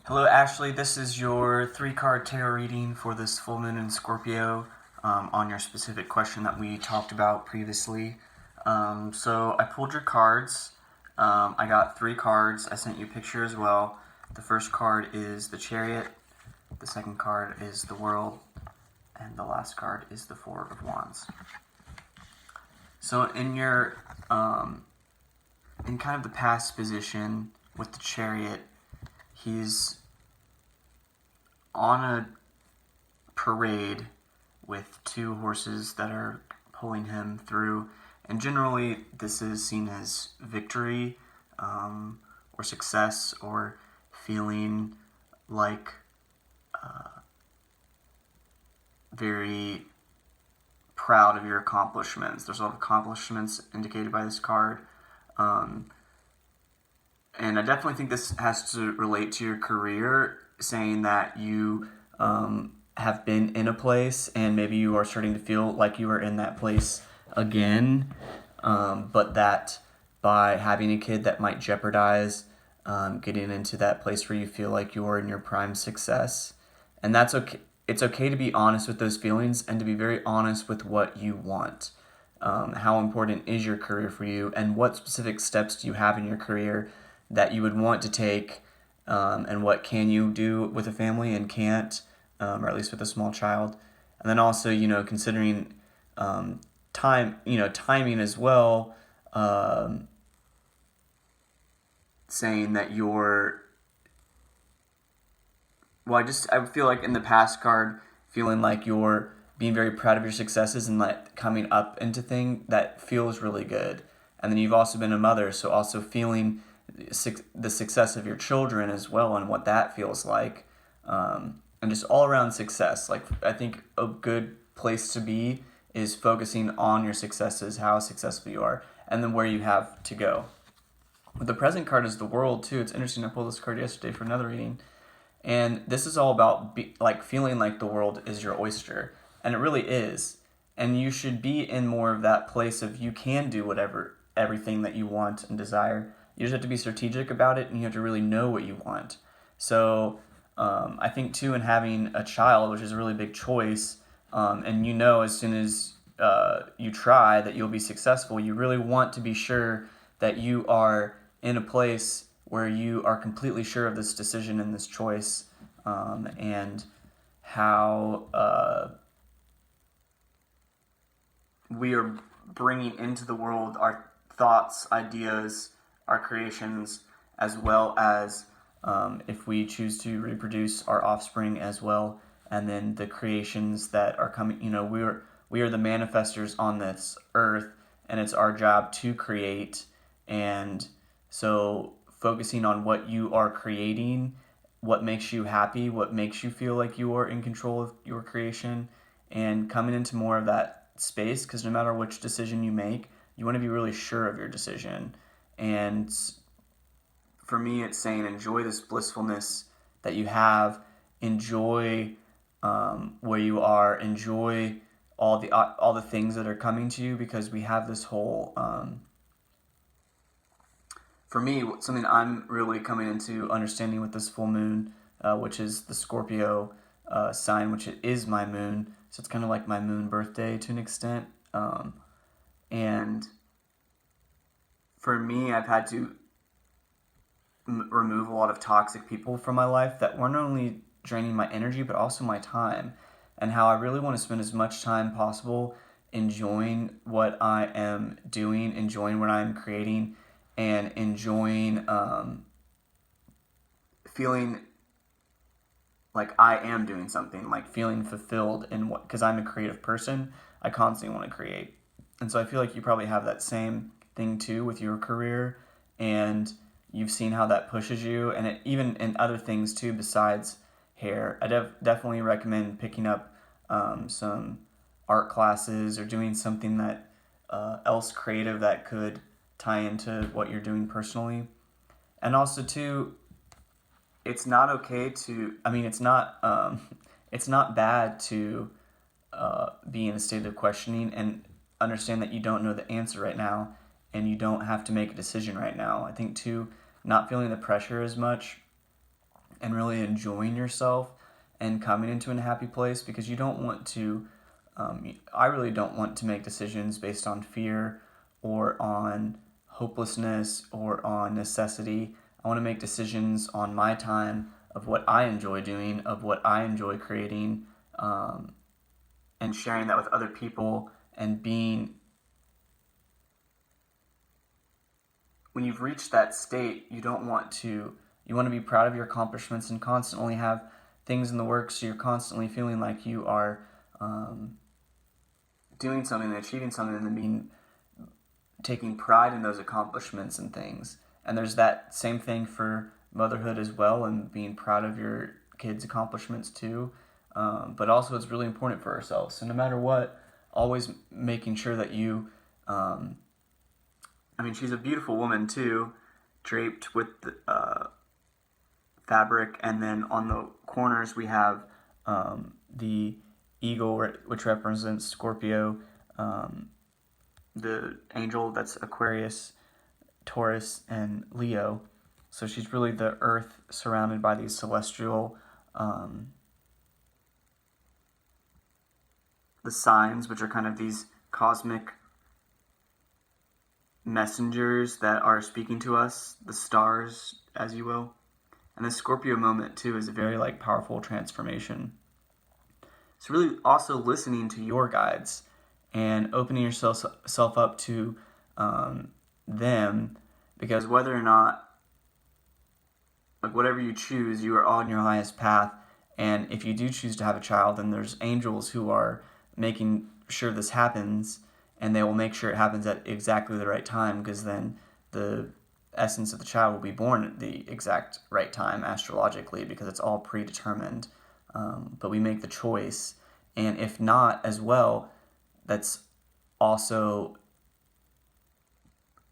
Hello, Ashley. This is your three-card tarot reading for this full moon in Scorpio on your specific question that we talked about previously. So I pulled your cards. I got three cards. I sent you a picture as well. The first card is the Chariot. The second card is the World. And the last card is the Four of Wands. So in your, in kind of the past position with the Chariot, he's on a parade with two horses that are pulling him through, and generally this is seen as victory or success or feeling like very proud of your accomplishments. There's a lot of accomplishments indicated by this card. And I definitely think this has to relate to your career, saying that you have been in a place and maybe you are starting to feel like you are in that place again, but that by having a kid that might jeopardize getting into that place where you feel like you're in your prime success. And that's okay. It's okay to be honest with those feelings and to be very honest with what you want. How important is your career for you, and what specific steps do you have in your career that you would want to take, and what can you do with a family and can't, or at least with a small child. And then also, considering timing as well, saying that I feel like in the past card, feeling like you're being very proud of your successes and like coming up into thing that feels really good. And then you've also been a mother, so also feeling the success of your children as well and what that feels like, and just all around success. Like, I think a good place to be is focusing on your successes, how successful you are, and then where you have to go. But the present card is the World too. It's interesting. I pulled this card yesterday for another reading, and this is all about feeling like the world is your oyster, and it really is. And you should be in more of that place of you can do everything that you want and desire. You just have to be strategic about it, and you have to really know what you want. So I think too, in having a child, which is a really big choice, and as soon as you try that you'll be successful, you really want to be sure that you are in a place where you are completely sure of this decision and this choice, and how we are bringing into the world our thoughts, ideas, our creations, as well as if we choose to reproduce our offspring as well, and then the creations that are coming. We are the manifestors on this earth, and it's our job to create. And so focusing on what you are creating, what makes you happy, what makes you feel like you are in control of your creation, and coming into more of that space, because no matter which decision you make, you want to be really sure of your decision. And for me, it's saying enjoy this blissfulness that you have, enjoy where you are, enjoy all the things that are coming to you, because we have this whole for me, something I'm really coming into understanding with this full moon, which is the Scorpio sign, which is my moon. So it's kind of like my moon birthday to an extent. And for me, I've had to remove a lot of toxic people from my life that weren't only draining my energy, but also my time. And how I really want to spend as much time possible enjoying what I am doing, enjoying what I'm creating, and enjoying feeling like I am doing something, like feeling fulfilled in what, because I'm a creative person, I constantly want to create. And so I feel like you probably have that same thing too with your career, and you've seen how that pushes you, and even in other things too besides hair. I definitely recommend picking up some art classes or doing something that else creative that could tie into what you're doing personally. And also too, it's not okay to, it's not bad to be in a state of questioning and understand that you don't know the answer right now, and you don't have to make a decision right now. I think too, not feeling the pressure as much and really enjoying yourself and coming into a happy place, because you don't want to, I really don't want to make decisions based on fear or on hopelessness or on necessity. I want to make decisions on my time of what I enjoy doing, of what I enjoy creating, and sharing that with other people, and being, when you've reached that state, you want to be proud of your accomplishments and constantly have things in the works, so you're constantly feeling like you are doing something and achieving something, and then taking pride in those accomplishments and things. And there's that same thing for motherhood as well, and being proud of your kids' accomplishments too. But also, it's really important for ourselves. So no matter what, always making sure that you, she's a beautiful woman too, draped with the, fabric, and then on the corners we have the eagle, which represents Scorpio, the angel that's Aquarius, Taurus, and Leo. So she's really the earth surrounded by these celestial, the signs, which are kind of these cosmic messengers that are speaking to us, the stars, as you will. And the Scorpio moment too is a very powerful transformation. It's really also listening to your guides and opening yourself up to them, because whether or not, whatever you choose, you are on your highest path. And if you do choose to have a child, then there's angels who are making sure this happens, and they will make sure it happens at exactly the right time, because then the essence of the child will be born at the exact right time astrologically, because it's all predetermined. But we make the choice, and if not as well, that's also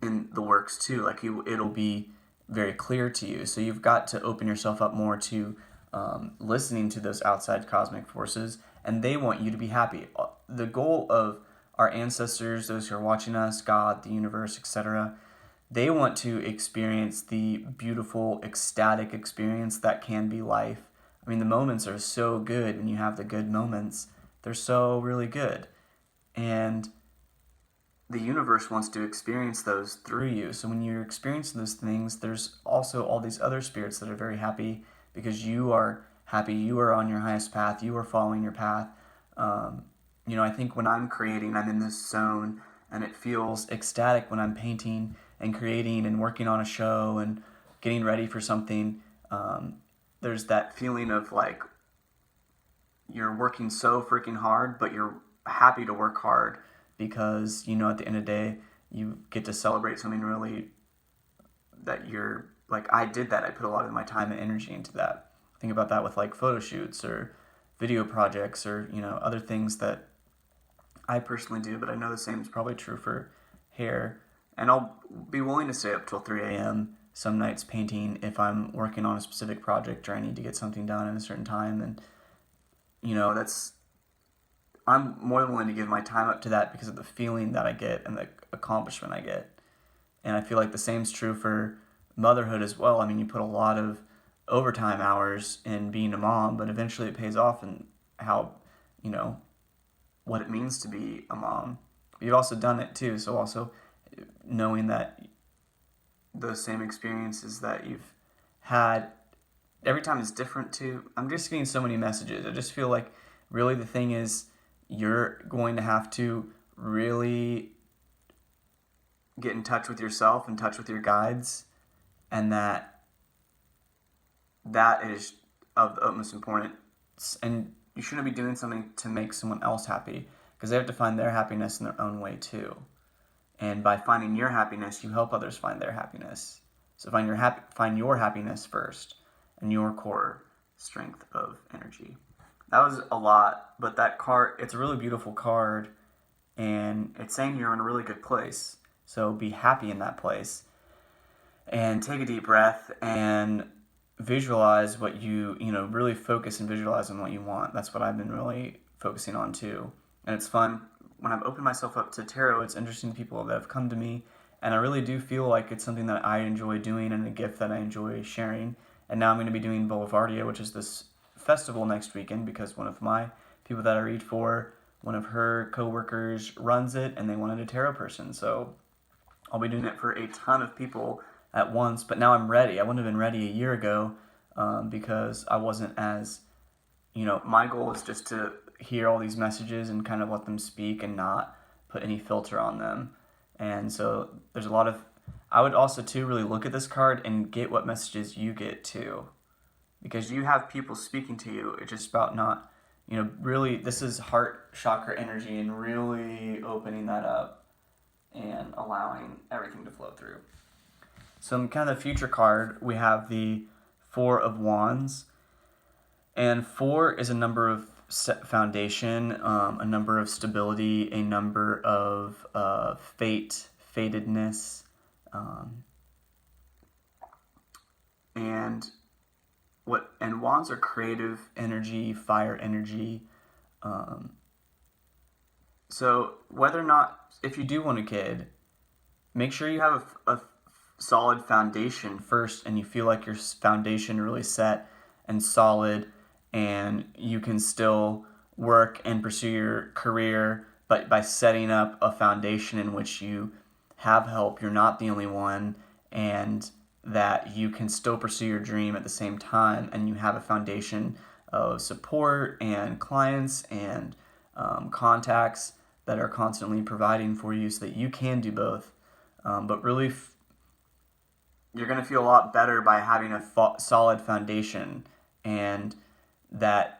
in the works too. It'll be very clear to you. So you've got to open yourself up more to listening to those outside cosmic forces, and they want you to be happy. The goal of our ancestors, those who are watching us, God, the universe, etc., they want to experience the beautiful, ecstatic experience that can be life. The moments are so good when you have the good moments. They're so really good. And the universe wants to experience those through you. So when you're experiencing those things, there's also all these other spirits that are very happy because you are happy, you are on your highest path, you are following your path. I think when I'm creating, I'm in this zone, and it feels ecstatic when I'm painting and creating and working on a show and getting ready for something. There's that feeling of you're working so freaking hard, but you're happy to work hard, because at the end of the day you get to celebrate something really that you're I did that. I put a lot of my time and energy into that. Think about that with photo shoots or video projects, or other things that I personally do, but I know the same is probably true for hair. And I'll be willing to stay up till 3 a.m. some nights painting if I'm working on a specific project or I need to get something done in a certain time. And I'm more than willing to give my time up to that because of the feeling that I get and the accomplishment I get. And I feel like the same is true for motherhood as well. You put a lot of overtime hours in being a mom, but eventually it pays off in how, what it means to be a mom. But you've also done it too, so also knowing that those same experiences that you've had, every time is different too. I'm just getting so many messages. I just feel like really the thing is, you're going to have to really get in touch with yourself, in touch with your guides, and that is of the utmost importance. And you shouldn't be doing something to make someone else happy, because they have to find their happiness in their own way too. And by finding your happiness, you help others find their happiness. So find your happiness first, and your core strength of energy. That was a lot, but that card, it's a really beautiful card, and it's saying you're in a really good place. So be happy in that place, and take a deep breath and visualize what you really focus and visualize on what you want. That's what I've been really focusing on too. And it's fun. When I've opened myself up to tarot, it's interesting people that have come to me, and I really do feel like it's something that I enjoy doing and a gift that I enjoy sharing. And now I'm going to be doing Boulevardia, which is this festival next weekend, because one of my people that I read for, one of her coworkers runs it, and they wanted a tarot person. So I'll be doing it for a ton of people at once. But now I'm ready. I wouldn't have been ready a year ago because I wasn't as, my goal is just to hear all these messages and kind of let them speak and not put any filter on them. And so there's a lot of, I would also too really look at this card and get what messages you get too, because you have people speaking to you. It's just about not, really, this is heart chakra energy and really opening that up and allowing everything to flow through. So in kind of the future card, we have the Four of Wands. And 4 is a number of foundation, a number of stability, a number of fatedness, and wands are creative energy, fire energy. So whether or not, if you do want a kid, make sure you have a solid foundation first, and you feel like your foundation really set and solid, and you can still work and pursue your career, but by setting up a foundation in which you have help, you're not the only one, and that you can still pursue your dream at the same time, and you have a foundation of support and clients and contacts that are constantly providing for you so that you can do both. But really, you're going to feel a lot better by having a solid foundation, and that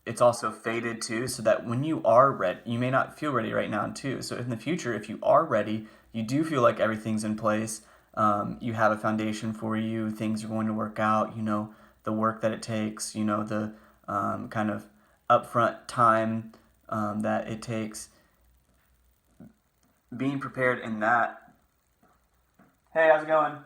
it's also faded too, so that when you are ready, you may not feel ready right now too. So in the future, if you are ready, you do feel like everything's in place. You have a foundation for you. Things are going to work out. The work that it takes. The kind of upfront time that it takes. Being prepared in that. Hey, how's it going?